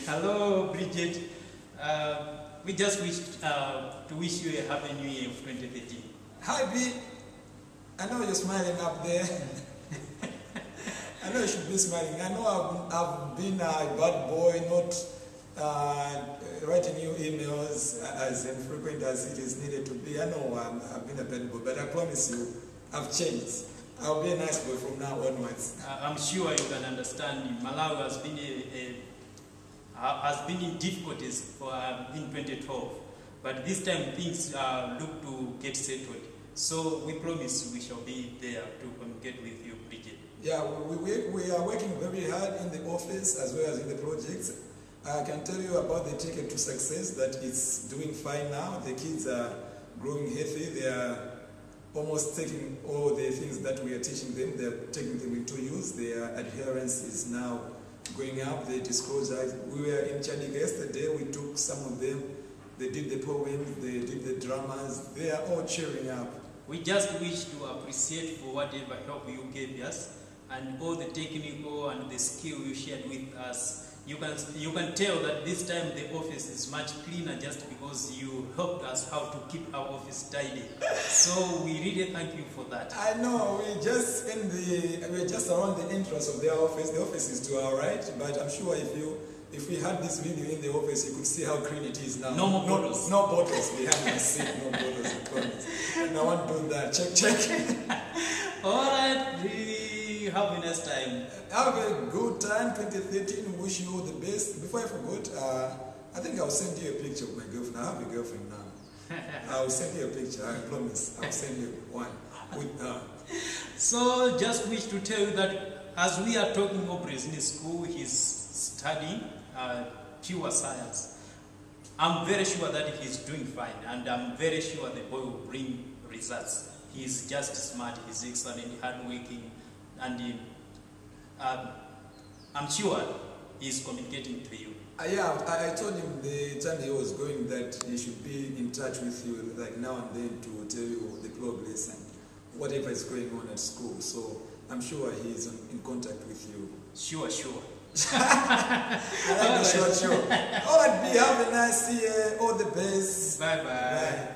Hello, Bridget. We just wish to wish you a happy new year of 2013. Hi, B. I know you're smiling up there. I know you should be smiling. I know I've been a bad boy, not writing you emails as infrequent as it is needed to be. I know I've been a bad boy, but I promise you, I've changed. I'll be a nice boy from now onwards. I'm sure you can understand. Malawi has been in difficulties in 2012, but this time things look to get settled. So we promise we shall be there to communicate with you, Bridget. Yeah, we are working very hard in the office as well as in the projects. I can tell you about the ticket to success that it's doing fine now. The kids are growing healthy. They are almost taking all the things that we are teaching them. They are taking them into use. Their adherence is now going up. The disclosure. We were in Chadiga yesterday. We took some of them. They did the poems. They did the dramas. They are all cheering up. We just wish to appreciate for whatever help you gave us and all the technical and the skill you shared with us. You can tell that this time the office is much cleaner just because you helped us how to keep our office tidy. So we really thank you for that. I know we're just around the entrance of their office. The office is to our right, but I'm sure if we had this video in the office, you could see how clean it is now. No more bottles. No bottles behind the seat. No bottles. I promise. And I want to do that. Check. All right. Really have a nice time. Have a good time. 2013. Wish you all the best. Before I forgot, I think I'll send you a picture of my girlfriend. I have a girlfriend now. I'll send you a picture. I promise. I'll send you one with her. So just wish to tell you that as we are talking Aubrey's in school, he's studying pure science. I'm very sure that he's doing fine, and I'm very sure the boy will bring results. He's just smart, he's excellent, hardworking, and I'm sure he's communicating to you. Yeah, I told him the time he was going that he should be in touch with you like now and then to tell you the progress and whatever is going on at school. So I'm sure he's in contact with you. Sure. I like the short show. All right, B, have a nice year. All the best. Bye. Bye.